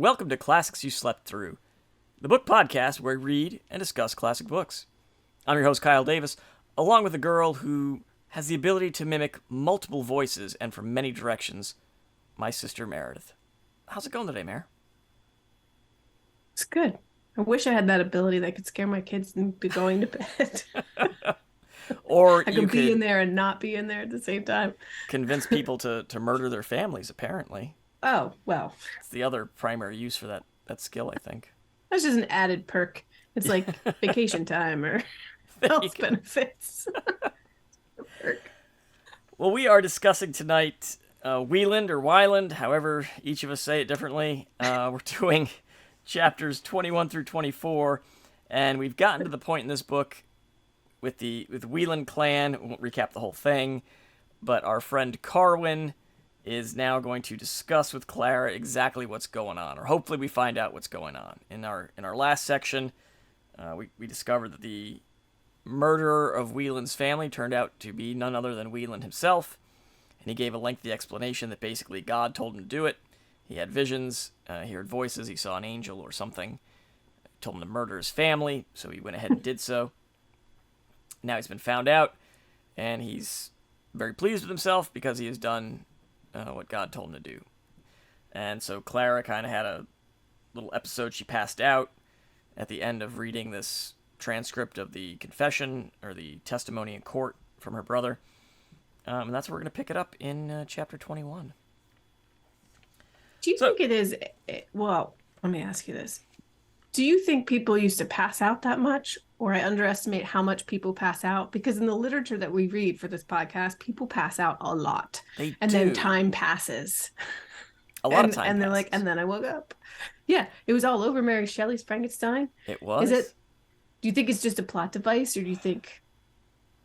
Welcome to Classics You Slept Through, the book podcast where we read and discuss classic books. I'm your host, Kyle Davis, along with a girl who has the ability to mimic multiple voices and from many directions, my sister Meredith. How's it going today, Mare? It's good. I wish I had that ability that could scare my kids and be going to bed. Or I you could be in could there and not be in there at the same time. convince people to murder their families, apparently. Oh, well, It's the other primary use for that skill, I think. that's just an added perk. It's like vacation time or There you health go. benefits. Perk. Well, we are discussing tonight Wieland or Wieland, however each of us say it differently. We're doing chapters 21 through 24, and we've gotten to the point in this book with the Wieland clan. We won't recap the whole thing, but our friend Carwin is now going to discuss with Clara exactly what's going on, or hopefully we find out what's going on. In our last section, we discovered that the murderer of Wieland's family turned out to be none other than Wieland himself, and he gave a lengthy explanation that basically God told him to do it. He had visions, he heard voices, he saw an angel or something, told him to murder his family, so he went ahead and did so. Now he's been found out, and he's very pleased with himself because he has done what God told him to do. And so Clara kind of had a little episode. She passed out at the end of reading this transcript of the confession or the testimony in court from her brother. And that's where we're going to pick it up in chapter 21. Do you think it is? Well, let me ask you this. Do you think people used to pass out that much, or I underestimate how much people pass out? Because in the literature that we read for this podcast, people pass out a lot. They and do. then time passes. A lot of time And they're passes. like, and then I woke up. Yeah, it was all over Mary Shelley's Frankenstein. It was? Do you think it's just a plot device, or do you think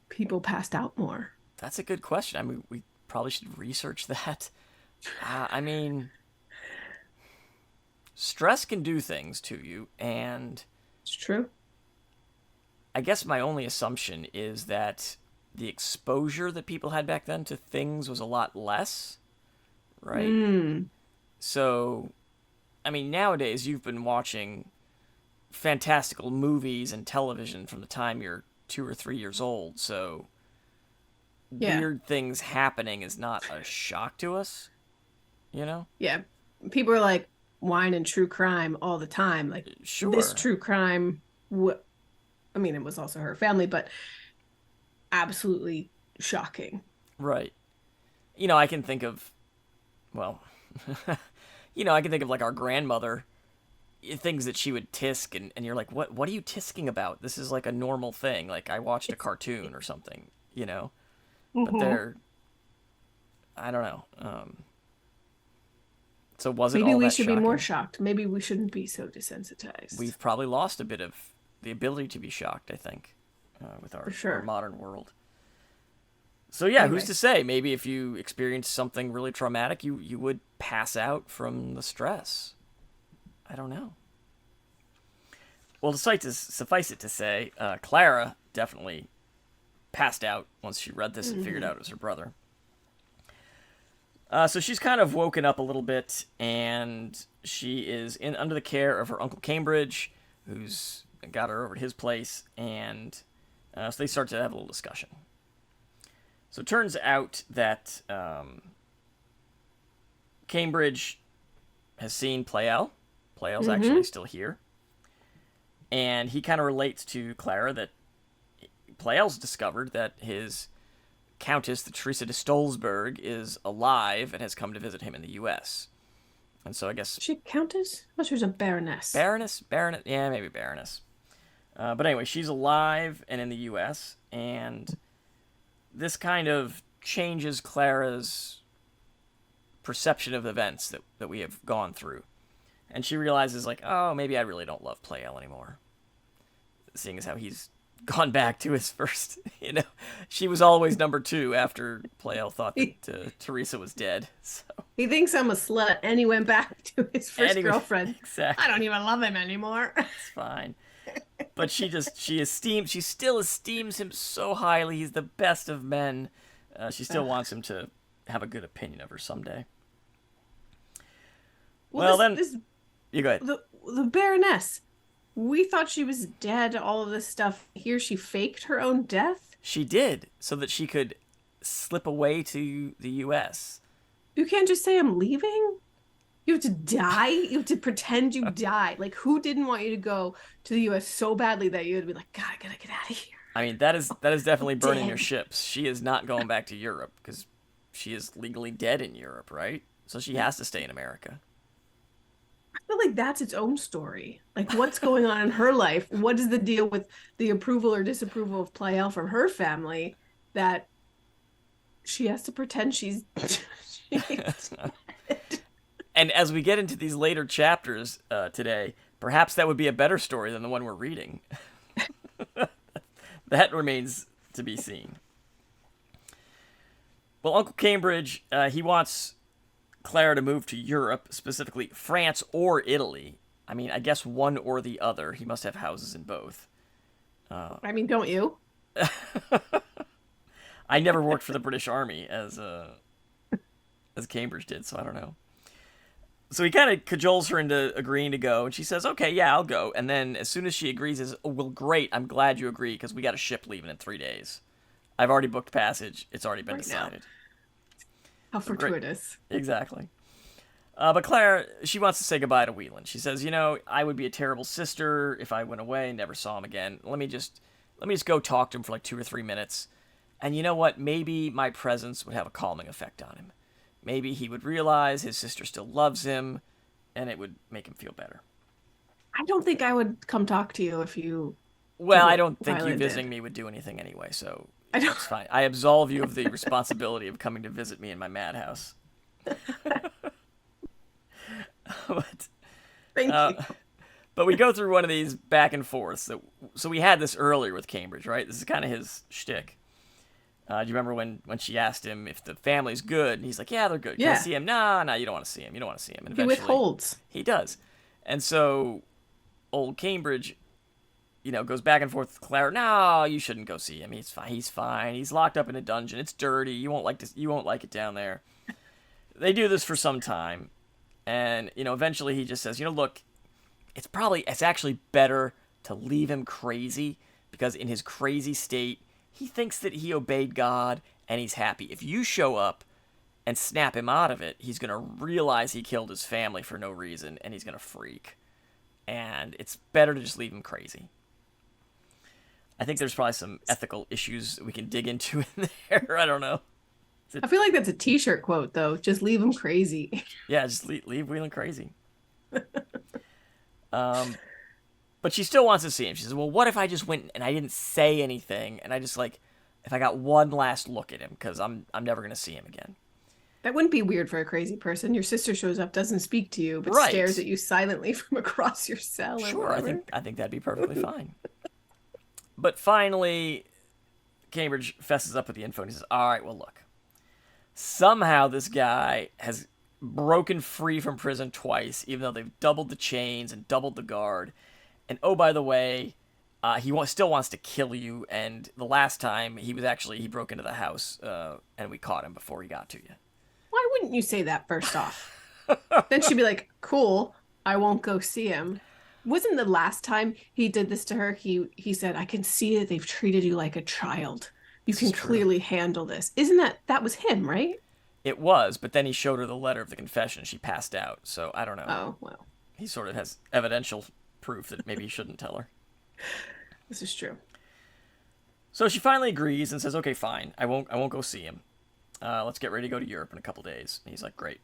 people passed out more? That's a good question. I mean, we probably should research that. I mean, stress can do things to you, and It's true. I guess my only assumption is that the exposure that people had back then to things was a lot less, right? Mm. So, I mean, nowadays you've been watching fantastical movies and television from the time you're 2 or 3 years old, so Yeah. weird things happening is not a shock to us, you know? Yeah. People are like wine and true crime all the time. Like Sure. this true crime, I mean, it was also her family, but absolutely shocking. Right. You know, I can think of, well, I can think of like our grandmother, things that she would tisk, and you're like, what are you tisking about? This is like a normal thing. Like I watched a cartoon or something, you know? But they're, I don't know. So was it Maybe all we that should shocking? be more shocked. Maybe we shouldn't be so desensitized. We've probably lost a bit of the ability to be shocked, I think, with For sure. our modern world. So yeah, Anyway. who's to say? Maybe if you experienced something really traumatic, you would pass out from the stress. I don't know. Well, suffice it to say, Clara definitely passed out once she read this and figured out it was her brother. So she's kind of woken up a little bit, and she is under the care of her Uncle Cambridge, who's got her over to his place, and so they start to have a little discussion. So it turns out that Cambridge has seen Pleyel. Pleyel's actually still here. And he kind of relates to Clara that Pleyel's discovered that his Countess, the Teresa de Stolzberg, is alive and has come to visit him in the U.S. And so I guess... She countess? I thought she was a baroness. Baroness? Yeah, maybe Baroness. But anyway, she's alive and in the U.S., and this kind of changes Clara's perception of events that we have gone through. And she realizes, like, oh, maybe I really don't love Pleyel anymore. Seeing as how he's gone back to his first, she was always number 2 after Pleyel thought that Teresa was dead. So He thinks I'm a slut, and he went back to his first girlfriend. Exactly. I don't even love him anymore. It's fine. But she still esteems him so highly. He's the best of men. She still wants him to have a good opinion of her someday. Well, then, You go ahead. The Baroness. We thought she was dead, all of this stuff. Here she faked her own death. She did, so that she could slip away to the U.S. You can't just say I'm leaving. You have to die. You have to pretend you die. Like, who didn't want you to go to the U.S. so badly that you would be like, God, I gotta get out of here. I mean, that is definitely burning your Dead. ships. She is not going back to Europe because she is legally dead in Europe, right? So she has to stay in America. I feel like that's its own story. Like, what's going on in her life? What is the deal with the approval or disapproval of Pleyel from her family that she has to pretend she's. she's And as we get into these later chapters today, perhaps that would be a better story than the one we're reading. That remains to be seen. Well, Uncle Cambridge, he wants Clara to move to Europe, specifically France or Italy. I mean, I guess one or the other. He must have houses in both. I mean, don't you? I never worked for the British Army as Cambridge did, so I don't know. So he kind of cajoles her into agreeing to go, and she says, okay, yeah, I'll go. And then as soon as she agrees, says, oh, well, great, I'm glad you agree, because we got a ship leaving in 3 days. I've already booked passage. It's already been decided. How fortuitous. Exactly. But Clara, she wants to say goodbye to Wieland. She says, I would be a terrible sister if I went away and never saw him again. Let me just go talk to him for like 2 or 3 minutes. And you know what? Maybe my presence would have a calming effect on him. Maybe he would realize his sister still loves him, and it would make him feel better. I don't think I would come talk to you if you. Well, I don't think you visiting me would do anything anyway, so it's fine. I absolve you of the responsibility of coming to visit me in my madhouse. Thank you. But we go through one of these back and forths. So we had this earlier with Cambridge, right? This is kind of his shtick. Do you remember when she asked him if the family's good? And he's like, yeah, they're good. Can I see him? Nah, you don't want to see him. You don't want to see him. And he withholds. He does. And so old Cambridge, goes back and forth with Clara. No, you shouldn't go see him. He's fine. He's fine. He's locked up in a dungeon. It's dirty. You won't like it down there. They do this for some time. And, eventually he just says, look, it's actually better to leave him crazy, because in his crazy state, he thinks that he obeyed God and he's happy. If you show up and snap him out of it, he's going to realize he killed his family for no reason and he's going to freak. And it's better to just leave him crazy. I think there's probably some ethical issues that we can dig into in there. I don't know. I feel like that's a t-shirt quote, though. Just leave him crazy. Yeah, just leave Wieland crazy. But she still wants to see him. She says, well, what if I just went and I didn't say anything, and I just, if I got one last look at him, because I'm never going to see him again. That wouldn't be weird for a crazy person. Your sister shows up, doesn't speak to you, but stares at you silently from across your cell. Sure, I think that'd be perfectly fine. But finally, Cambridge fesses up with the info, and he says, all right, well, look. Somehow this guy has broken free from prison twice, even though they've doubled the chains and doubled the guard. And oh, by the way, he still wants to kill you. And the last time he broke into the house, and we caught him before he got to you. Why wouldn't you say that first off? Then she'd be like, cool, I won't go see him. Wasn't the last time he did this to her, he said, I can see that they've treated you like a child. You can clearly handle this. Isn't that was him, right? It was, but then he showed her the letter of the confession and she passed out. So I don't know. Oh, well. He sort of has evidential proof that maybe he shouldn't tell her. This is true. So she finally agrees and says, okay, fine. I won't go see him. Let's get ready to go to Europe in a couple days. And he's like, great.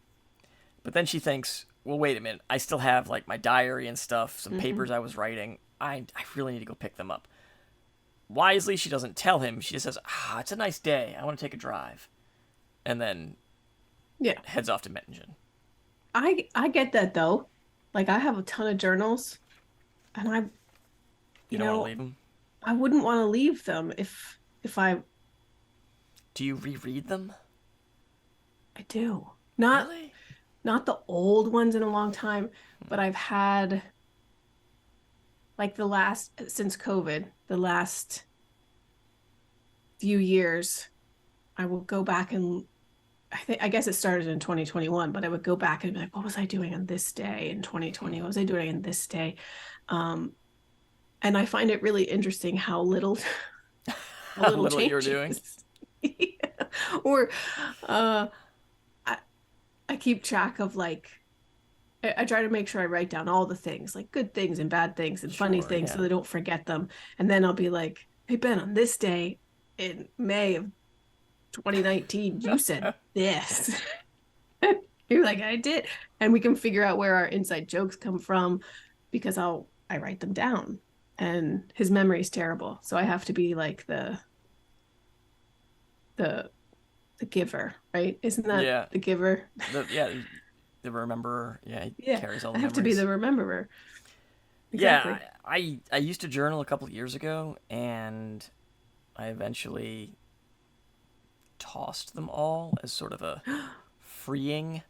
But then she thinks, well, wait a minute. I still have my diary and stuff, some papers I was writing. I really need to go pick them up. Wisely, she doesn't tell him. She just says, it's a nice day. I want to take a drive. And then heads off to Mettingen. I get that, though. I have a ton of journals, and You don't want to leave them? I wouldn't want to leave them if I... Do you reread them? I do. Really? Not the old ones in a long time, but I've had... since COVID, the last few years, I will go back and I guess it started in 2021, but I would go back and be like, what was I doing on this day in 2020? What was I doing on this day? Um, and I find it really interesting how little how How little little you're doing. changes. Yeah. Or uh I, I keep track of like I try to make sure I write down all the things, like good things and bad things and funny Sure, things yeah. so they don't forget them. And then I'll be like, hey Ben, on this day in May of 2019, you said this. You're like, I did. And we can figure out where our inside jokes come from because I write them down. And his memory is terrible. So I have to be like the the giver, right? Isn't that Yeah. the giver? Yeah, the rememberer. Yeah, he Yeah, carries all I the have to be the memories. rememberer. Yeah, Exactly. I used to journal a couple of years ago, and I eventually tossed them all as sort of a freeing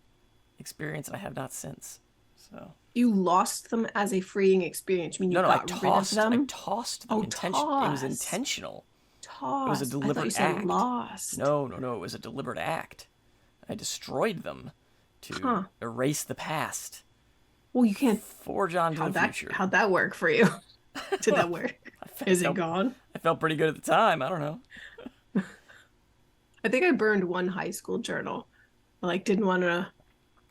experience, and I have not since. So You lost them as a freeing experience. You mean you no, no, got rid of I them? tossed them. Oh, It was tossed. intentional. It was a Tossed. I thought you deliberate said act. lost. No, no, no. It was a deliberate act. I destroyed them to Huh. erase the past, Well, you can't. forge on to the future. How'd that work for you? Did that work? I Is it felt gone? I felt pretty good at the time. I don't know. I think I burned one high school journal. I like didn't want to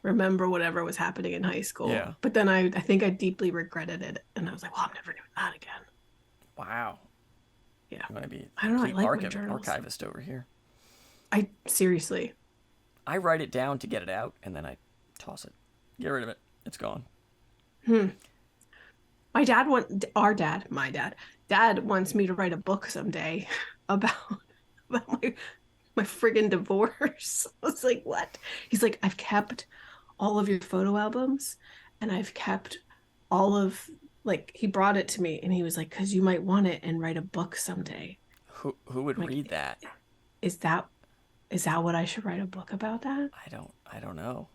remember whatever was happening in high school. Yeah. But then I think I deeply regretted it. And I was like, well, I'm never doing that again. Wow. Yeah. You want to be a I don't know. I complete like my journals. archivist over here. I seriously. I write it down to get it out, and then I toss it. Get rid of it. It's gone. Hmm. My dad wants me to write a book someday about about my friggin' divorce. I was like, what? He's like, I've kept all of your photo albums and I've kept all of like he brought it to me and he was like, because you might want it and write a book someday. Who would I'm read like, that? is that is that what I should write a book about that? I don't know.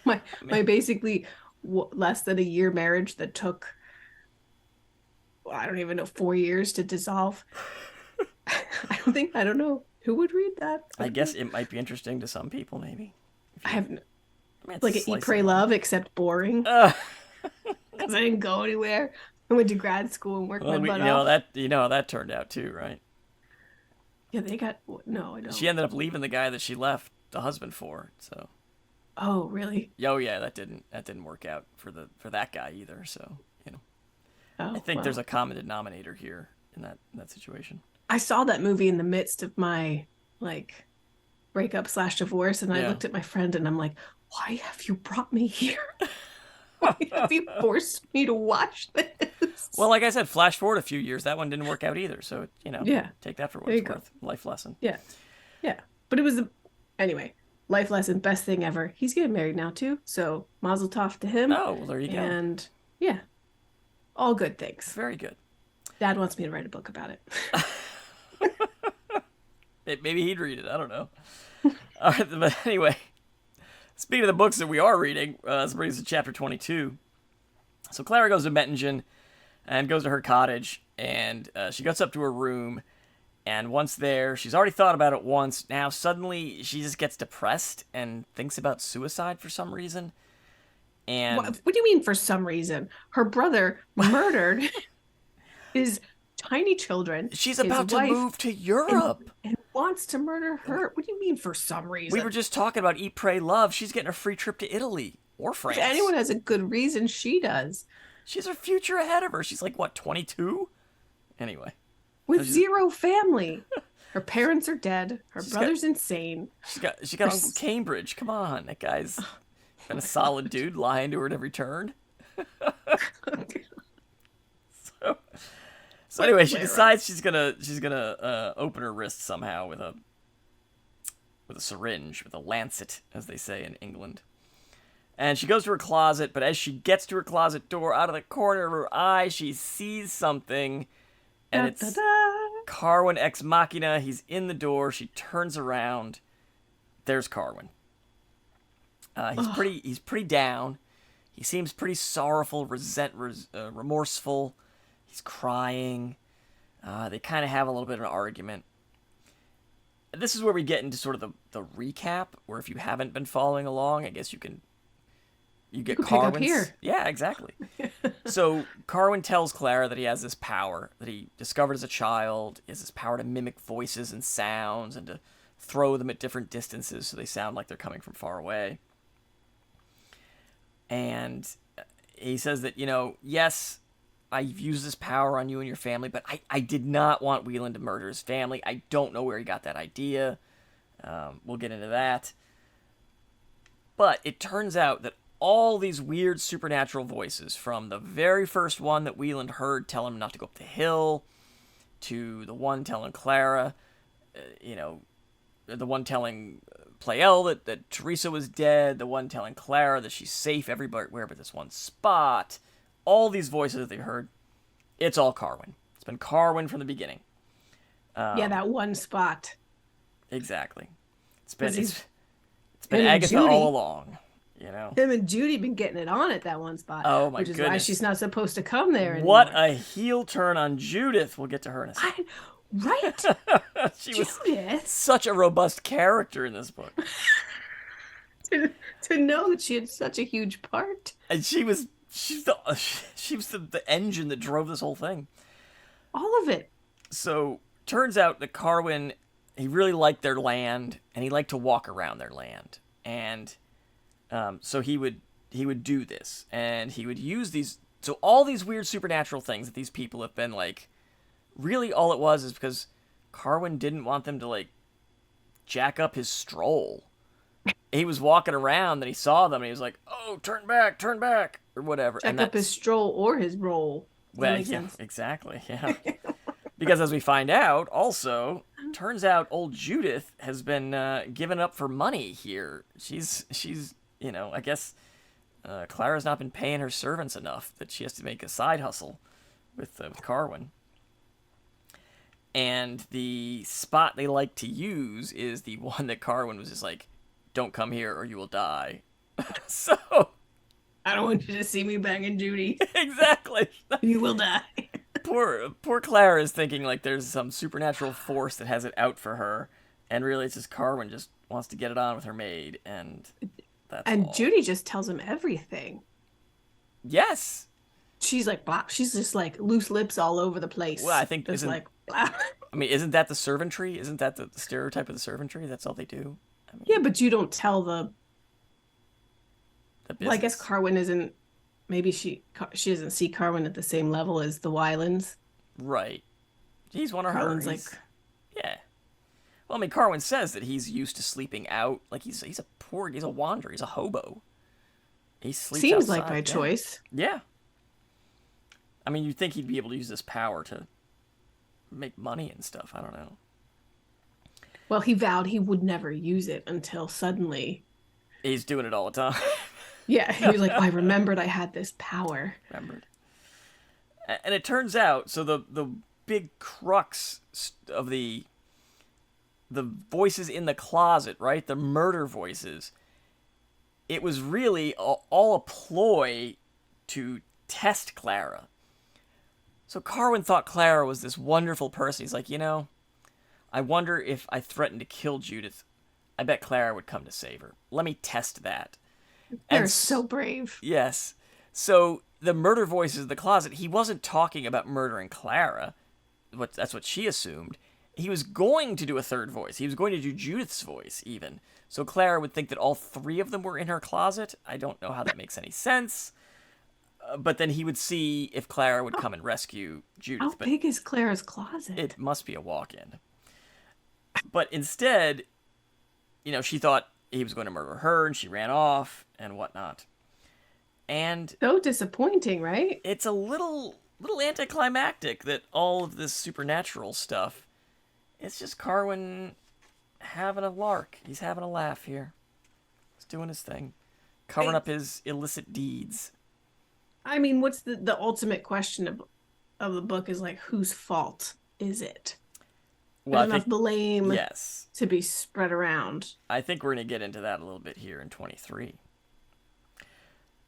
My I mean, my basically less than a year marriage that took I don't even know 4 years to dissolve. I don't know who would read that. I I don't guess know. it might be interesting to some people, maybe. If I you, have I mean, it's like a an Eat, slice of Pray, Love, life. except boring Uh, because I didn't go anywhere. I went to grad school and worked my well, butt off. you know how that turned out too, right? Yeah, they got no, I She don't. ended up leaving the guy that she left the husband for. So, Oh, really? oh yeah, that didn't work out for that guy either. So, I Oh, think there's well. a common denominator here in that situation. I saw that movie in the midst of my like breakup slash divorce, and I Yeah. looked at my friend and I'm like, why have you brought me here? Why have you forced me to watch Well, this? like I said, flash forward a few years, that one didn't work out either. So, Yeah, take that for what there you it's go. worth. Life lesson. Yeah, yeah. But it was anyway, life lesson, best thing ever. He's getting married now too, so mazel tov to him. Oh, well, there you go. And yeah, all good things. Very good. Dad wants me to write a book about it. Maybe he'd read it. I don't know. All right, but anyway, speaking of the books that we are reading, this brings us to chapter 22. So Clara goes to Mettingen and goes to her cottage, and she gets up to her room, and once there, she's already thought about it once. Now suddenly she just gets depressed and thinks about suicide for some reason. And What do you mean for some reason? Her brother murdered his tiny children, she's his about to wife, move to Europe. and wants to murder her. What do you mean for some We were reason? just talking about Eat, Pray, Love. She's getting a free trip to Italy or If France. anyone has a good reason, she does. She's her future ahead of her. She's like, what, 22? Anyway. With she's, zero family. Her parents are dead. Her she's got brother's insane. she got Uncle Cambridge. Come on. That guy's been a solid dude, lying to her at every turn. So, so anyway, she Clara. decides she's gonna open her wrist somehow with a syringe, with a lancet, as they say in England. And she goes to her closet, but as she gets to her closet door, out of the corner of her eye, she sees something, and Da, da, it's da. Carwin ex machina. He's in the door. She turns around. There's Carwin. Ugh. He's pretty down. He seems pretty sorrowful, remorseful. He's crying. They kind of have a little bit of an argument. this is where we get into sort of the recap, where if you haven't been following along, I guess you get pick up Carwin's. here. Yeah, exactly. So Carwin tells Clara that he has this power that he discovered as a child. He has this power to mimic voices and sounds and to throw them at different distances so they sound like they're coming from far away. And he says that, yes, I've used this power on you and your family, but I did not want Wieland to murder his family. I don't know where he got that idea. We'll get into that. But it turns out that all these weird supernatural voices, from the very first one that Wieland heard tell him not to go up the hill, to the one telling Clara, the one telling Pleyel that Teresa was dead, the one telling Clara that she's safe everywhere but this one spot, all these voices that they heard, it's all Carwin. It's been Carwin from the beginning. That one spot. Exactly. It's been Agatha all along. Him and Judy been getting it on at that one spot. Oh my goodness. Which is why she's not supposed to come there anymore. What a heel turn on Judith. We'll get to her in a second. Right? She Judith was such a robust character in this book. to know that she had such a huge part. And she was the engine that drove this whole thing. All of it. So turns out that Carwin, he really liked their land and he liked to walk around their land. And so he would do this, and he would use these. So all these weird supernatural things that these people have been like, really all it was is because Carwin didn't want them to like jack up his stroll. He was walking around and he saw them and he was like, "Oh, turn back," or whatever. Jack up his stroll or his roll. Well, yeah, exactly. Yeah. Because as we find out, also, turns out old Judith has been given up for money here. She's I guess Clara's not been paying her servants enough that she has to make a side hustle with Carwin. And the spot they like to use is the one that Carwin was just like, "Don't come here or you will die." So I don't want you to see me banging Judy. Exactly. You will die. Poor Clara is thinking like there's some supernatural force that has it out for her, and really it's just Carwin just wants to get it on with her maid, and that's all. Judy just tells him everything. Yes. She's like, blah. She's just like loose lips all over the place. Well, I think it's like, blah. I mean, isn't that the servantry? Isn't that the stereotype of the servantry? That's all they do. I mean, yeah, but you don't tell the business. Well, I guess Carwin isn't. Maybe she doesn't see Carwin at the same level as the Wielands. Right. He's one of her. Carwin's like, yeah. Well, I mean, Carwin says that he's used to sleeping out. Like he's a wanderer. He's a hobo. He sleeps seems outside, like by choice. Yeah. I mean, you'd think he'd be able to use this power to make money and stuff. I don't know. Well, he vowed he would never use it until suddenly. He's doing it all the time. Yeah, he was like, I remembered I had this power. And it turns out, so the big crux of the voices in the closet, right? The murder voices. It was really all a ploy to test Clara. So Carwin thought Clara was this wonderful person. He's like, I wonder if I threatened to kill Judith, I bet Clara would come to save her. Let me test that. They're so brave. Yes. So the murder voices in the closet, he wasn't talking about murdering Clara. That's what she assumed. He was going to do a third voice. He was going to do Judith's voice, even. So Clara would think that all three of them were in her closet. I don't know how that makes any sense. But then he would see if Clara would come and rescue Judith. How big is Clara's closet? It must be a walk-in. But instead, she thought he was going to murder her, and she ran off and whatnot. And so disappointing, right? It's a little anticlimactic that all of this supernatural stuff, it's just Carwin having a lark. He's having a laugh here. He's doing his thing. Covering up his illicit deeds. I mean, what's the ultimate question of the book is like, whose fault is it? Well, There's enough blame yes. to be spread around. I think we're going to get into that a little bit here in 23.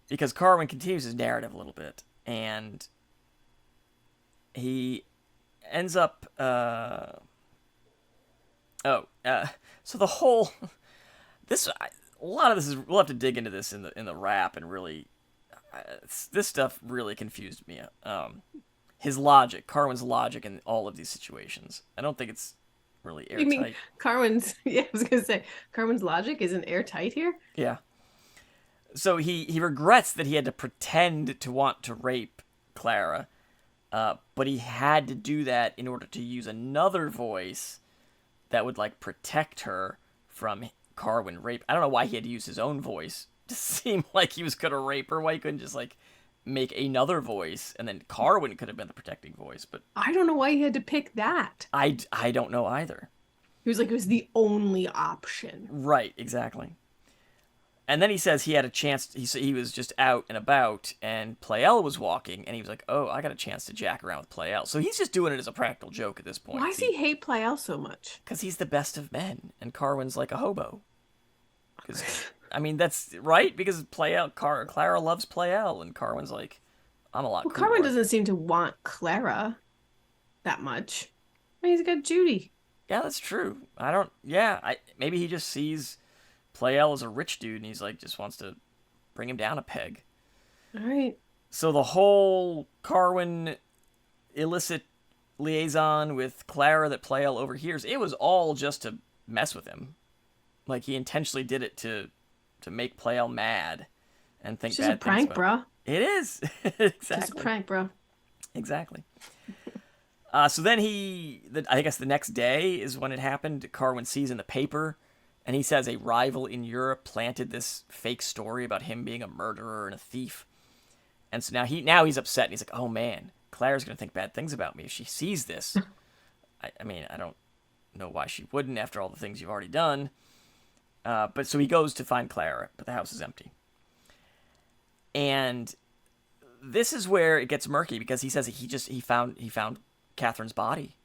Because Carwin continues his narrative a little bit, and he ends up Oh, so the whole a lot of this is we'll have to dig into this in the rap and really this stuff really confused me. His logic, Carwin's logic in all of these situations. I don't think it's really You mean airtight. Carwin's? Yeah, I was gonna say Carwin's logic isn't airtight here. Yeah. So he regrets that he had to pretend to want to rape Clara, but he had to do that in order to use another voice that would like protect her from Carwin rape. I don't know why he had to use his own voice to seem like he was gonna rape her. Why he couldn't just like make another voice and then Carwin could have been the protecting voice. But I don't know why he had to pick that. I don't know either. He was like, it was the only option. Right, exactly. And then he says he had a chance. He was just out and about, and Playel was walking, and he was like, "Oh, I got a chance to jack around with Playel." So he's just doing it as a practical joke at this point. Why does he hate Playel so much? Because he's the best of men, and Carwin's like a hobo. Because I mean, that's right. Because Clara loves Playel, and Carwin's like, "I'm a lot Well, cooler." Carwin doesn't seem to want Clara that much. I mean, he's got Judy. Yeah, that's true. I don't. Yeah, maybe he just sees Playel as a rich dude, and he's like just wants to bring him down a peg. All right. So the whole Carwin illicit liaison with Clara that Playel overhears, it was all just to mess with him. Like he intentionally did it to make Playel mad and think It's just bad a prank, things about bro. it. Is exactly Just a prank, bro. exactly. So then I guess the next day is when it happened. Carwin sees in the paper, and he says a rival in Europe planted this fake story about him being a murderer and a thief. And so now he's upset, and he's like, "Oh man, Claire's gonna think bad things about me if she sees this." I mean, I don't know why she wouldn't after all the things you've already done. But so he goes to find Clara, but the house is empty. And this is where it gets murky because he says he found Catherine's body.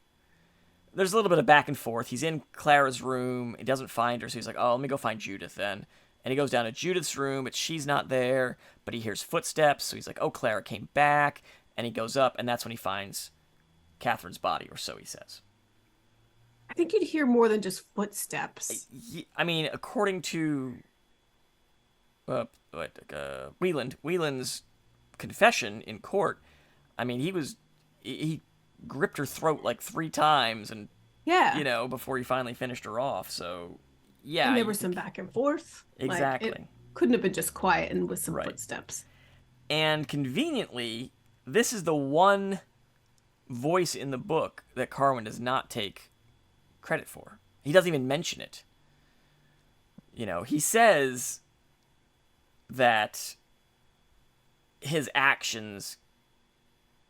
There's a little bit of back and forth. He's in Clara's room. He doesn't find her, so he's like, "Oh, let me go find Judith then." And he goes down to Judith's room, but she's not there. But he hears footsteps, so he's like, "Oh, Clara came back." And he goes up, and that's when he finds Catherine's body, or so he says. I think you'd hear more than just footsteps. I mean, according to Wieland's confession in court, I mean, he gripped her throat like 3 times, and Yeah. before he finally finished her off. So yeah, And there was some back and forth. exactly. Like, it couldn't have been just quiet and with some Right. footsteps. And conveniently, this is the one voice in the book that Carwin does not take credit for. He doesn't even mention it. He says that his actions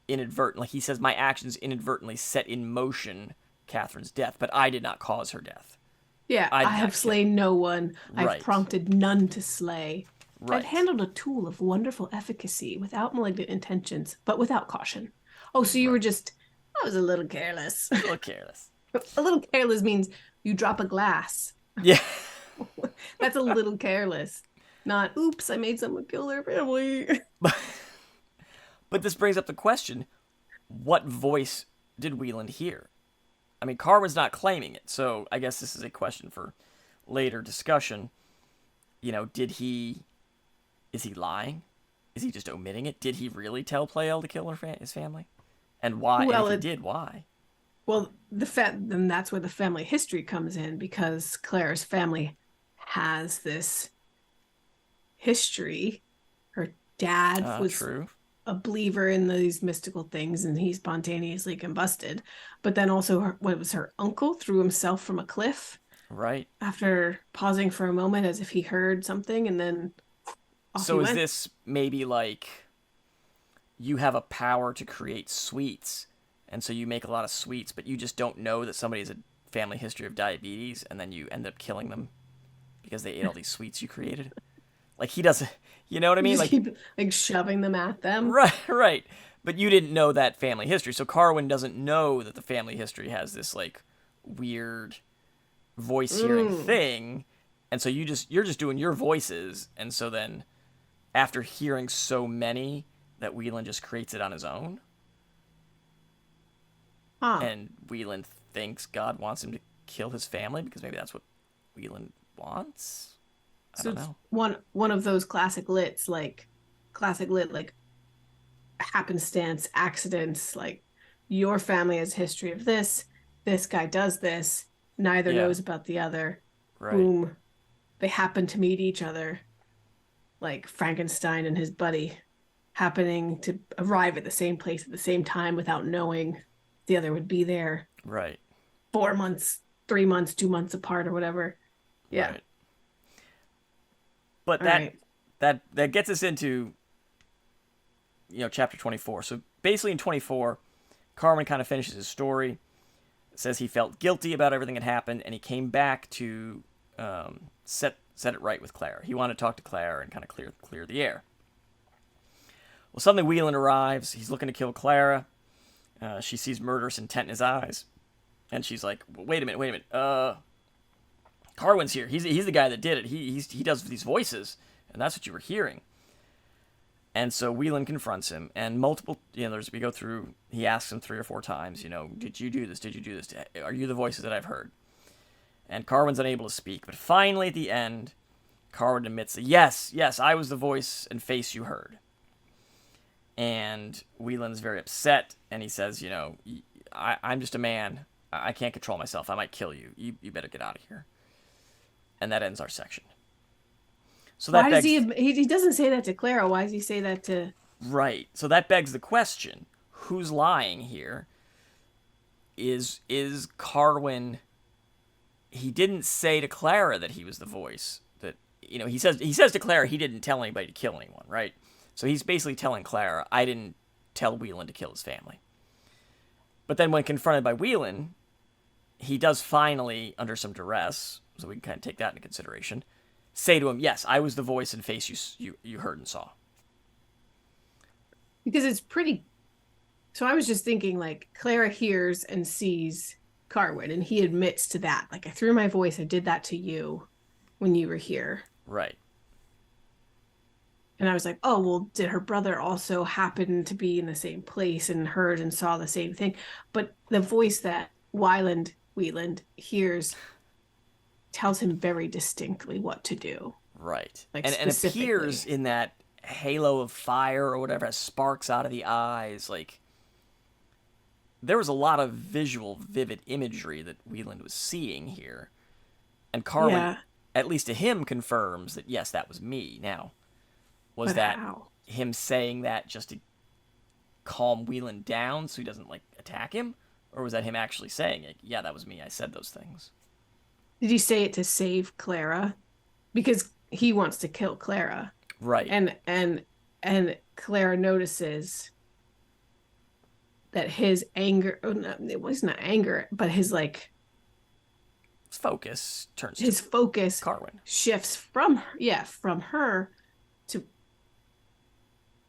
inadvertently, he says, "My actions inadvertently set in motion Catherine's death, but I did not cause her death." Yeah, I have slain no one. Right. I've prompted none to slay. Right. I've handled a tool of wonderful efficacy without malignant intentions, but without caution. Oh, so you were just, I was a little careless. A little careless. A little careless means you drop a glass. Yeah. That's a little careless. Not, oops, I made someone kill their family. But this brings up the question, what voice did Wieland hear? I mean, Carwin's not claiming it, so I guess this is a question for later discussion. Is he lying? Is he just omitting it? Did he really tell Playel to kill his family? And why? Well, and if he did, why? Well, then that's where the family history comes in, because Claire's family has this history. Her dad was true. a believer in these mystical things, and he spontaneously combusted. But then also, her uncle threw himself from a cliff. Right. After pausing for a moment as if he heard something, and then off So he is went. this maybe like you have a power to create sweets, and so you make a lot of sweets, but you just don't know that somebody has a family history of diabetes, and then you end up killing them because they ate all these sweets you created? Like he doesn't, you know what I mean? Just keep shoving them at them. Right. But you didn't know that family history, so Carwin doesn't know that the family history has this like weird voice hearing thing, and so you're just doing your voices, and so then after hearing so many, that Wieland just creates it on his own. Huh. And Wieland thinks God wants him to kill his family because maybe that's what Wieland wants. I So don't it's know. one of those classic lit, like happenstance accidents, like your family has history of this guy does this, neither Yeah, knows about the other, right, boom, they happen to meet each other, like Frankenstein and his buddy happening to arrive at the same place at the same time without knowing the other would be there right, 4 months, 3 months, 2 months apart or whatever. Yeah. right. But All right. that gets us into chapter 24. So basically in 24, Carwin kind of finishes his story, says he felt guilty about everything that happened, and he came back to set it right with Clara. He wanted to talk to Clara and kind of clear the air. Well, suddenly Wieland arrives. He's looking to kill Clara. She sees murderous intent in his eyes, and she's like, "Wait a minute. Carwin's here. He's the guy that did it. He does these voices, and that's what you were hearing." And so Wieland confronts him, and multiple, we go through, he asks him 3 or 4 times, did you do this? Did you do this? Are you the voices that I've heard? And Carwin's unable to speak, but finally at the end, Carwin admits that, yes, I was the voice and face you heard. And Wieland's very upset, and he says, I'm just a man. I can't control myself. I might kill you. You better get out of here. And that ends our section. So that Why does he doesn't say that to Clara? Why does he say that to... Right. So that begs the question, who's lying here? Is Carwin... He didn't say to Clara that he was the voice. That he says to Clara he didn't tell anybody to kill anyone, right? So he's basically telling Clara, I didn't tell Wieland to kill his family. But then when confronted by Wieland, he does finally, under some duress, so we can kind of take that into consideration, say to him, yes, I was the voice and face you heard and saw. Because it's pretty... So I was just thinking, like, Clara hears and sees Carwin, and he admits to that. Like, I threw my voice, I did that to you when you were here. Right. And I was like, oh, well, did her brother also happen to be in the same place and heard and saw the same thing? But the voice that Wieland hears tells him very distinctly what to do. Right. Like, and appears in that halo of fire or whatever, has sparks out of the eyes. Like, there was a lot of visual, vivid imagery that Wieland was seeing here. And Carwin, at least to him, confirms that, yes, that was me. Now, was that him saying that just to calm Wieland down so he doesn't, like, attack him? Or was that him actually saying it? Yeah, that was me. I said those things. Did he say it to save Clara? Because he wants to kill Clara. Right. And Clara notices that his anger, it wasn't anger, but his like... His focus turns his to focus Carwin. Shifts from her to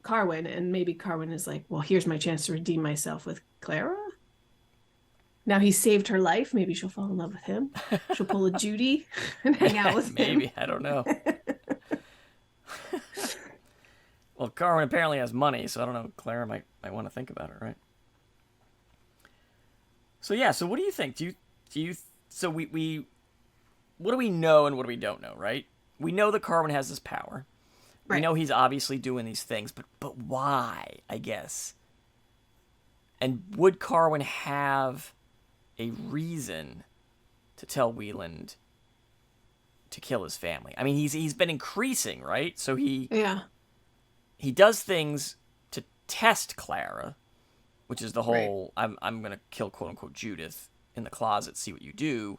Carwin, and maybe Carwin is like, well, here's my chance to redeem myself with Clara. Now he saved her life. Maybe she'll fall in love with him. She'll pull a Judy and hang out with him. Maybe. I don't know. Well, Carwin apparently has money, so I don't know. Clara might want to think about it, right? So yeah. So what do you think? Do you? So we what do we know and what do we don't know, right? We know that Carwin has this power. Right. We know he's obviously doing these things, but why? I guess. And would Carwin have a reason to tell Wieland to kill his family? I mean, he's been increasing, right? So he does things to test Clara, which is the whole I'm gonna kill quote unquote Judith in the closet, see what you do.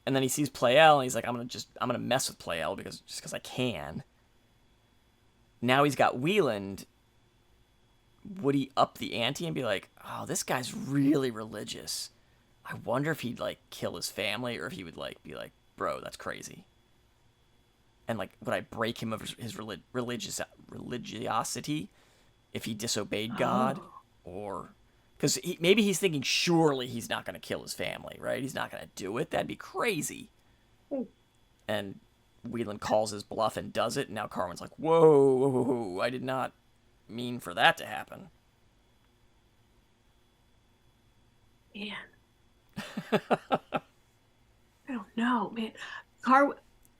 And then he sees Plael and he's like, I'm gonna mess with Plael because I can. Now he's got Wieland. Would he up the ante and be like, oh, this guy's really religious. I wonder if he'd, like, kill his family or if he would, like, be like, bro, that's crazy. And, like, would I break him of his religiosity if he disobeyed God? Or... Because maybe he's thinking, surely he's not going to kill his family, right? He's not going to do it. That'd be crazy. And Wieland calls his bluff and does it, and now Carwin's like, whoa, I did not mean for that to happen. Man. I don't know, man. Car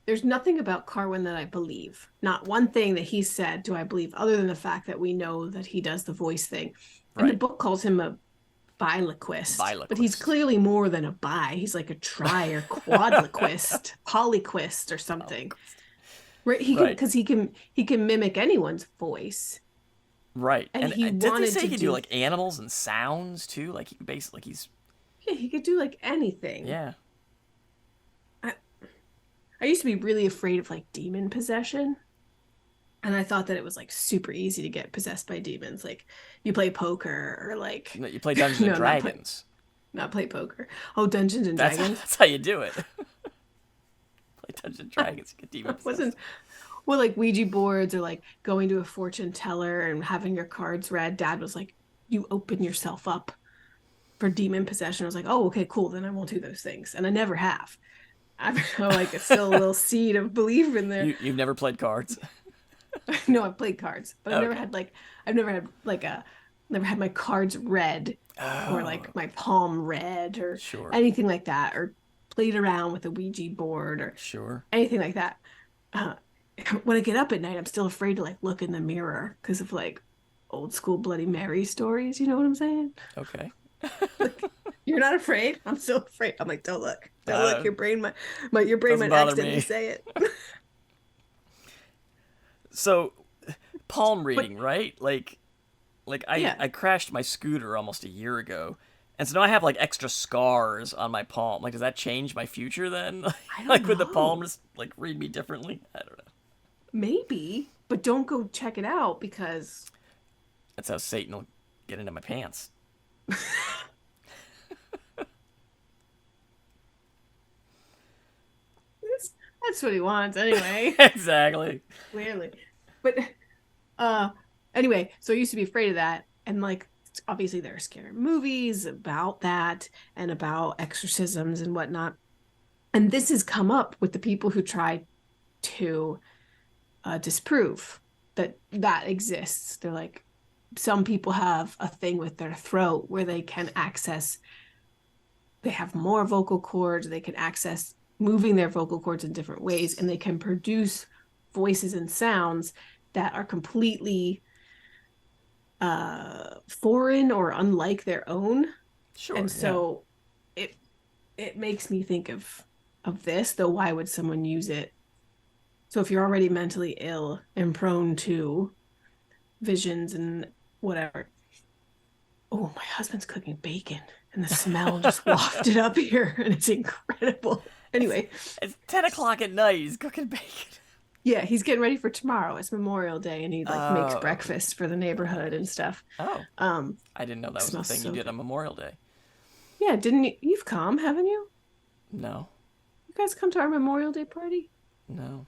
There's nothing about Carwin that I believe. Not one thing that he said do I believe, other than the fact that we know that he does the voice thing. And the Right. book calls him a biloquist, but he's Biloquist. clearly more than a bi. He's like a tri or quadloquist, polyquist or something. Biloquist. Right? He can Right. because he can mimic anyone's voice. Right. And And he did they wanted say to he could do do like animals and sounds too? Like he basically like he's yeah, he could do like anything. yeah. I, I used to be really afraid of like demon possession. And I thought that it was like super easy to get possessed by demons. Like you play poker or like You play Dungeons and no, Dragons. not play poker. Oh, Dungeons and That's Dragons. that's how you do it. Play Dungeons and Dragons, you get demon Wasn't possessed. well like Ouija boards or like going to a fortune teller and having your cards read. Dad was like, you open yourself up for demon possession. I was like, oh, okay, cool. Then I won't do those things. And I never have. I'm like it's still a little seed of belief in there. You've never played cards? No, I've played cards, but Okay. I've never had like never had my cards read or Oh, like my palm read or sure. anything like that or played around with a Ouija board or Sure. anything like that. Uh, when I get up at night, I'm still afraid to like look in the mirror because of like old school Bloody Mary stories. You know what I'm saying? Okay. Like, you're not afraid? I'm still afraid. I'm like, don't look, don't look. Uh, Your brain your brain doesn't might bother accidentally me. say it. So, palm But reading, right? Like yeah, I crashed my scooter almost a year ago. And so now I have like extra scars on my palm. Like, does that change my future then? I don't Like, would the palm know. just like read me differently? I don't know. Maybe, but don't go check it out because That's how Satan will get into my pants. that's, that's what he wants anyway, Exactly. clearly. But uh anyway, so I used to be afraid of that. And like obviously there are scary movies about that and about exorcisms and whatnot. And this has come up with the people who try to disprove that that exists. They're like, some people have a thing with their throat where they can access, they have more vocal cords, they can access moving their vocal cords in different ways, and they can produce voices and sounds that are completely foreign or unlike their own. And Sure, yeah. so it it makes me think of this, though why would someone use it? So if you're already mentally ill and prone to visions and whatever. Oh, my husband's cooking bacon and the smell just wafted up here and it's incredible. It's Anyway, it's 10 o'clock at night. He's cooking bacon. yeah, he's getting ready for tomorrow. It's Memorial Day and he like makes Oh, breakfast for the neighborhood and stuff. oh! Um, I didn't know that was a smells thing you so did good. on Memorial Day. Yeah, didn't you? You've come, haven't you? No, You guys come to our Memorial Day party? no,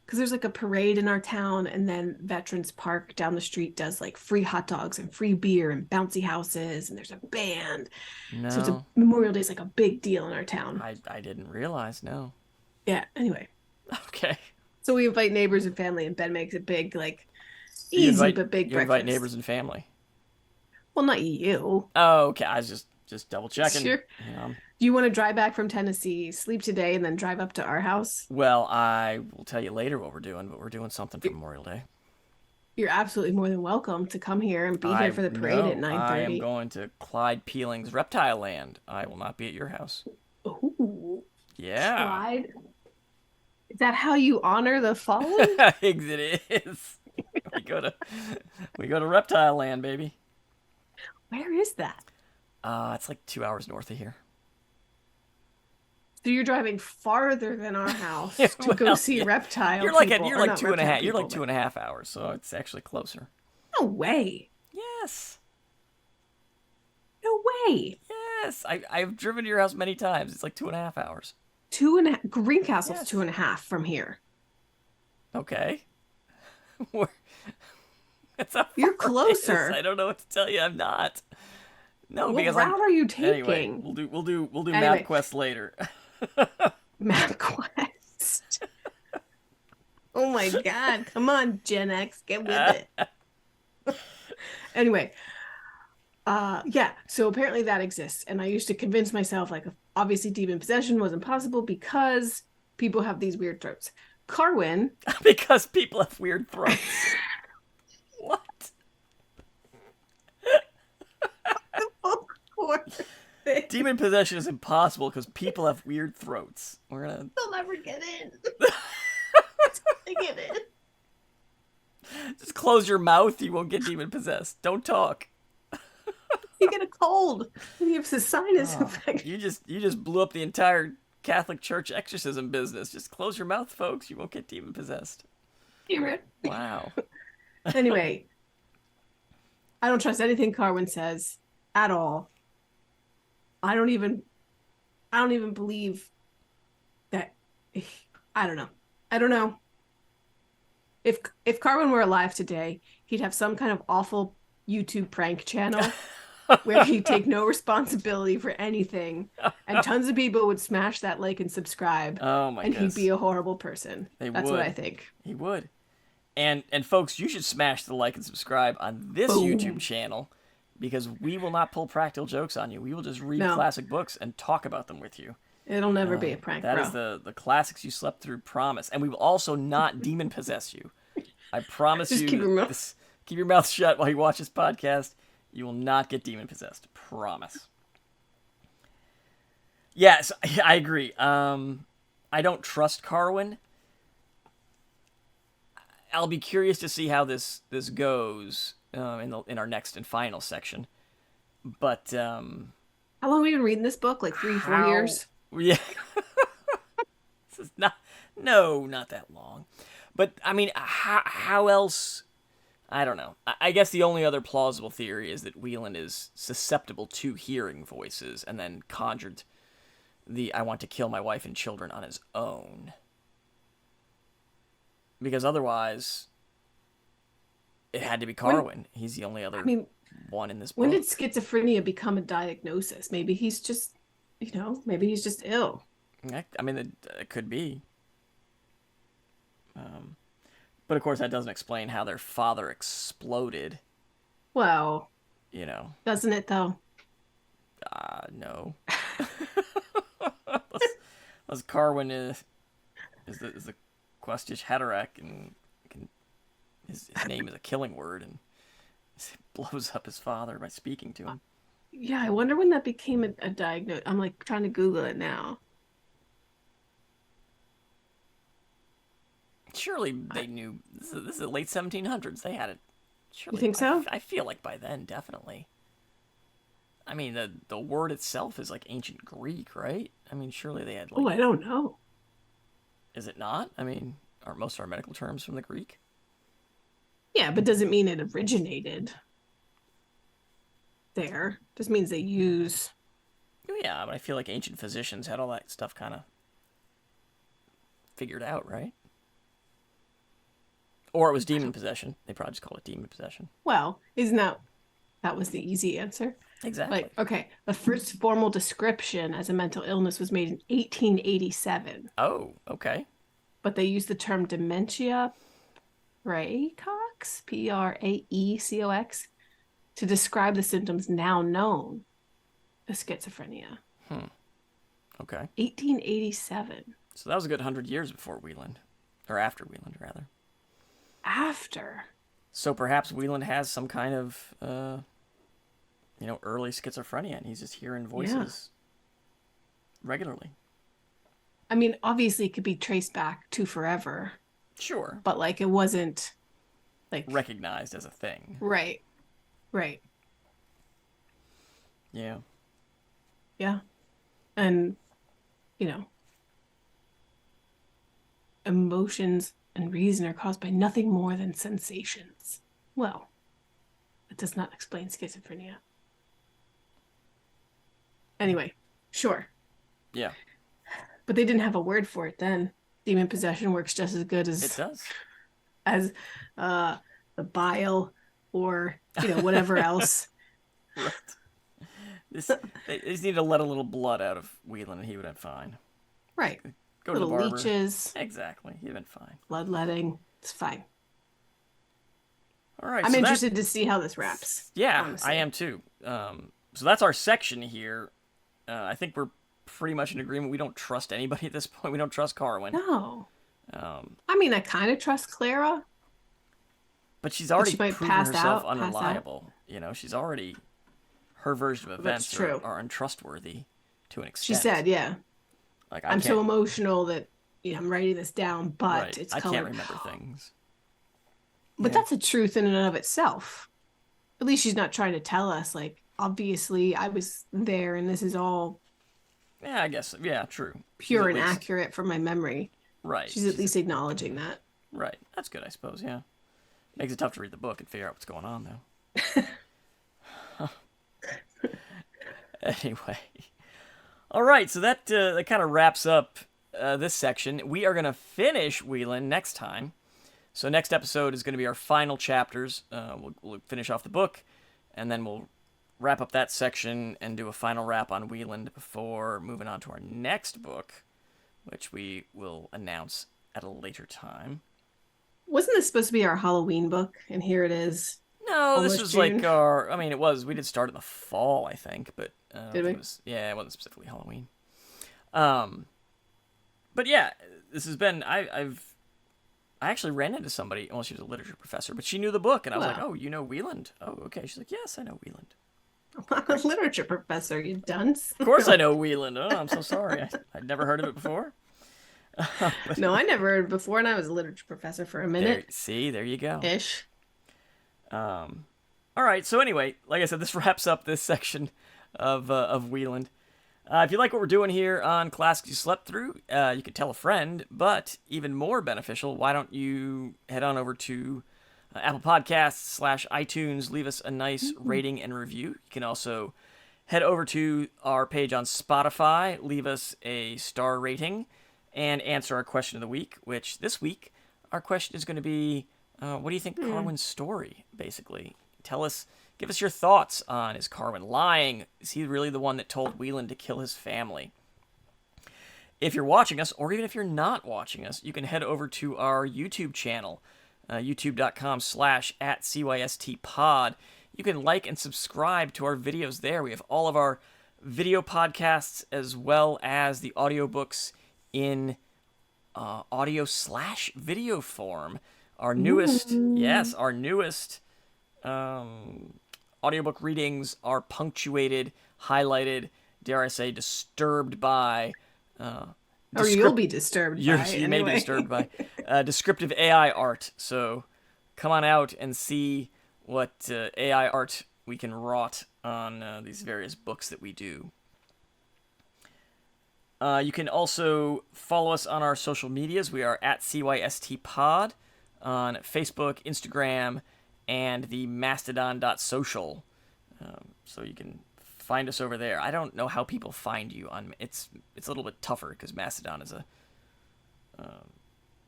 Because there's like a parade in our town, and then Veterans Park down the street does like free hot dogs and free beer and bouncy houses, and there's a band. So it's a no. Memorial Day is like a big deal in our town. I didn't realize. No. Yeah. Anyway, Okay. so we invite neighbors and family, and Ben makes a big, like, You easy invite but big you invite breakfast. neighbors and family. Well, not you. Oh, okay. I was just double checking. Sure. Do you want to drive back from Tennessee, sleep today, and then drive up to our house? Well, I will tell you later what we're doing, but we're doing something for Memorial Day. You're absolutely more than welcome to come here and be here I for the parade at no, I am 9:30. going to Clyde Peeling's Reptile Land. I will not be at your house. Ooh, Yeah. Clyde. Is that how you honor the fallen? It is. We go to we go to Reptile Land, baby. Where is that? It's like 2 hours north of here. So you're driving farther than our house to go Well, see yeah. reptile You're like people. you're Or like not two and a reptile half. You're like people, two and a half hours, so it's actually closer. but no way. Yes, No way. yes. I've driven to your house many times. It's like 2.5 hours. Greencastle's Yes. 2.5 from here. Okay. Where- That's how You're far it is. closer. I don't know what to tell you. I'm not. No, What because route are you Anyway, taking? we'll do Anyway. MapQuest later. MapQuest. Oh my God. Come on, Gen X. Get with it. Anyway, Yeah, so apparently that exists. And I used to convince myself, like, obviously demon possession wasn't possible because people have these weird throats. Carwin. Because people have weird throats. What? Demon possession is impossible because people have weird throats. They'll never get in. They get in. Just close your mouth, you won't get demon possessed. Don't talk. You get a cold. You have a sinus infection. You just blew up the entire Catholic Church exorcism business. Just close your mouth, folks. You won't get demon possessed. Wow. Anyway, I don't trust anything Carwin says at all. I don't even believe that. I don't know. I don't know. If Carwin were alive today, he'd have some kind of awful YouTube prank channel where he'd take no responsibility for anything, and tons of people would smash that like and subscribe. Oh my goodness. He'd be a horrible person. That's what I think. He would. And folks, you should smash the like and subscribe on this YouTube channel, because we will not pull practical jokes on you. We will just read classic books and talk about them with you. It'll never be a prank, That is the classics you slept through promise. And we will also not demon possess you. I promise you. Keep your mouth shut while you watch this podcast. You will not get demon possessed. Promise. Yes, I agree. I don't trust Carwin. I'll be curious to see how this goes in our next and final section. But how long have we been reading this book? Like 3-4 years? Yeah. This is not that long. But I mean, how else? I don't know. I guess the only other plausible theory is that Wieland is susceptible to hearing voices and then conjured the "I want to kill my wife and children" on his own. Because otherwise, it had to be Carwin. He's the only other one in this book. When did schizophrenia become a diagnosis? Maybe he's just, maybe he's just ill. I mean, it could be. But of course, that doesn't explain how their father exploded. Well, doesn't it though? No. Unless Carwin is the Questich Haderach, and his name is a killing word, and blows up his father by speaking to him. Yeah, I wonder when that became a diagnosis. I'm like trying to Google it now. Surely they knew. This is the late 1700s. They had it. Surely, you think so? I feel like by then, definitely. I mean, the word itself is like ancient Greek, right? I mean, surely they had like... Oh, I don't know. Is it not? I mean, aren't most of our medical terms from the Greek? Yeah, but doesn't mean it originated there. Just means they use... Yeah, but I feel like ancient physicians had all that stuff kind of figured out, right? Or it was demon possession. They probably just called it demon possession. Well, isn't that was the easy answer? Exactly. Like, okay, the first formal description as a mental illness was made in 1887. Oh, okay. But they used the term dementia praecox, Praecox, to describe the symptoms now known as schizophrenia. Okay. 1887. So that was a good 100 years before Wieland. Or after Wieland, rather. After? So perhaps Wieland has some kind of, early schizophrenia, and he's just hearing voices regularly. I mean, obviously it could be traced back to forever. Sure. But, like, it wasn't, like... recognized as a thing. Right. Right. Yeah. Yeah. And, emotions and reason are caused by nothing more than sensations. Well, that does not explain schizophrenia. Anyway, sure. Yeah. But they didn't have a word for it then. Demon possession works just as good as... It does. As the bile or, whatever else. Right. They just need to let a little blood out of Wieland and he would have been fine. Right. Go to the barber. Leeches. Exactly. He'd have been fine. Bloodletting. It's fine. All right. I'm So interested to see how this wraps. yeah, Honestly. I am too. So that's our section here. I think we're pretty much in agreement. We don't trust anybody at this point. We don't trust Carwin. No. Um, I mean, I kind of trust Clara, but she's but already she might proven herself pass out. unreliable. She's already her version of That's events true. are untrustworthy to an She extent. said, yeah, Like I I'm so can't. emotional that I'm writing this down, but Right. it's I can't colored. remember things. But Yeah. that's a truth in and of itself. At least she's not trying to tell us, like, obviously I was there and this is all Yeah, I guess. Yeah, true. She's pure at and least accurate from my memory. right. She's at least acknowledging that. Right. That's good, I suppose. Yeah. Makes it tough to read the book and figure out what's going on, though. Anyway. All right. So that kind of wraps up this section. We are gonna finish Wieland next time. So next episode is going to be our final chapters. We'll finish off the book, and then we'll wrap up that section and do a final wrap on Wieland before moving on to our next book, which we will announce at a later time. Wasn't this supposed to be our Halloween book? And here it is. No, this Almost was June. like our. I mean, it was. We did start in the fall, I think, but I don't Did think we? it was. Yeah, it wasn't specifically Halloween. But yeah, this has been. I actually ran into somebody. Well, she was a literature professor, but she knew the book, and I was like, Well. "Oh, you know Wieland? Oh, okay." She's like, "Yes, I know Wieland." I'm a literature professor, you dunce. Of course, I know Wieland. Oh, I'm so sorry. I'd never heard of it before. No, I never heard before, and I was a literature professor for a There, minute see, there you go. ish. All right. So anyway, like I said, this wraps up this section of Wieland. If you like what we're doing here on Classics You Slept Through, you can tell a friend. But even more beneficial, why don't you head on over to Apple Podcasts / iTunes, leave us a nice rating and review. You can also head over to our page on Spotify, leave us a star rating, and answer our question of the week, which this week, our question is going to be, what do you think Carwin's story, basically? Give us your thoughts on, is Carwin lying? Is he really the one that told Wieland to kill his family? If you're watching us, or even if you're not watching us, you can head over to our YouTube channel, youtube.com/@cystpod. You can like and subscribe to our videos there. We have all of our video podcasts as well as the audiobooks in audio / video form. Our newest, yes, our newest audiobook readings are punctuated, highlighted, dare I say, disturbed by. Or you'll be disturbed by You may be anyway. disturbed by descriptive AI art. So come on out and see what AI art we can wrought on these various books that we do. You can also follow us on our social medias. We are at CYSTPod on Facebook, Instagram, and the mastodon.social. So you can find us over there. I don't know how people find you on. It's a little bit tougher because Mastodon is a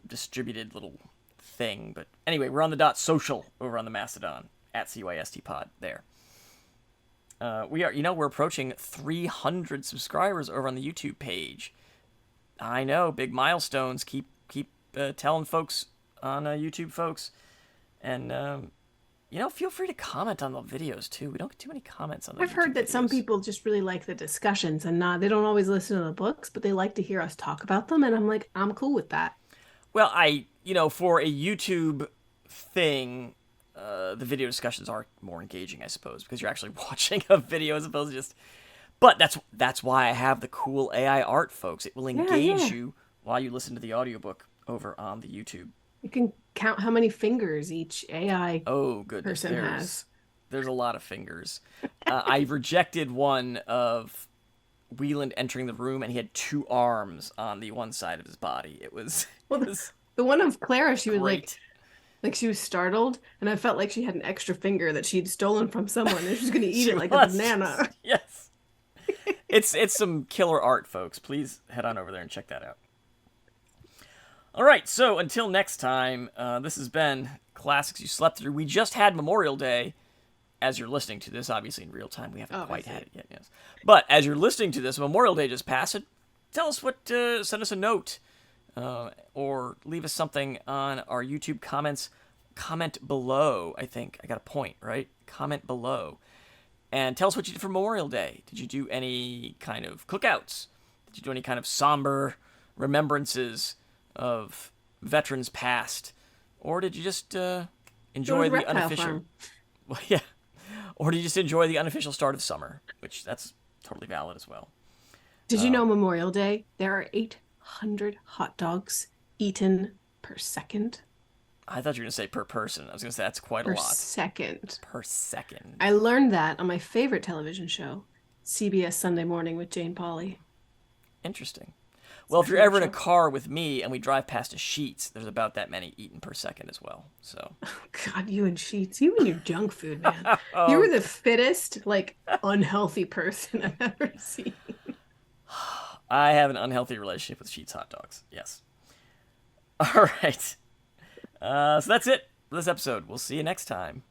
distributed little thing. But anyway, we're on the .social over on the Mastodon at CYSTPod there. We're approaching 300 subscribers over on the YouTube page. I know, big milestones. Keep telling folks on YouTube, folks, and feel free to comment on the videos too. We don't get too many comments on the I've heard YouTube that some videos. people just really like the discussions and they don't always listen to the books, but they like to hear us talk about them. And I'm like, I'm cool with that. Well, for a YouTube thing, the video discussions are more engaging, I suppose, because you're actually watching a video as opposed to just. But that's why I have the cool AI art, folks. It will engage you while you listen to the audiobook over on the YouTube. You can count how many fingers each AI person has. There's a lot of fingers. I rejected one of Wieland entering the room, and he had 2 arms on the one side of his body. It was the one of Clara. She was great. like she was startled, and I felt like she had an extra finger that she'd stolen from someone, and she was going to eat She it like was. a banana. Yes, it's some killer art, folks. Please head on over there and check that out. All right, so until next time, this has been Classics You Slept Through. We just had Memorial Day. As you're listening to this, obviously in real time, we haven't quite had it yet. Yes, but as you're listening to this, Memorial Day just passed. Tell us send us a note, or leave us something on our YouTube comments comment below. I think I got a point, right? Comment below. And tell us what you did for Memorial Day. Did you do any kind of cookouts? Did you do any kind of somber remembrances of veterans past? Or did you just enjoy the unofficial... Farm. Well, yeah. Or did you just enjoy the unofficial start of summer? Which, that's totally valid as well. Did you know Memorial Day, there are 800 hot dogs eaten per second? I thought you were going to say per person. I was going to say that's quite a Per lot. second. Per second. I learned that on my favorite television show, CBS Sunday Morning with Jane Pauley. Interesting. Well, if you're ever in a car with me and we drive past a Sheetz, there's about that many eaten per second as well. So. Oh, God, you and Sheetz. You and your junk food, man. You were the fittest, like, unhealthy person I've ever seen. I have an unhealthy relationship with Sheetz hot dogs. Yes. All right. So that's it for this episode. We'll see you next time.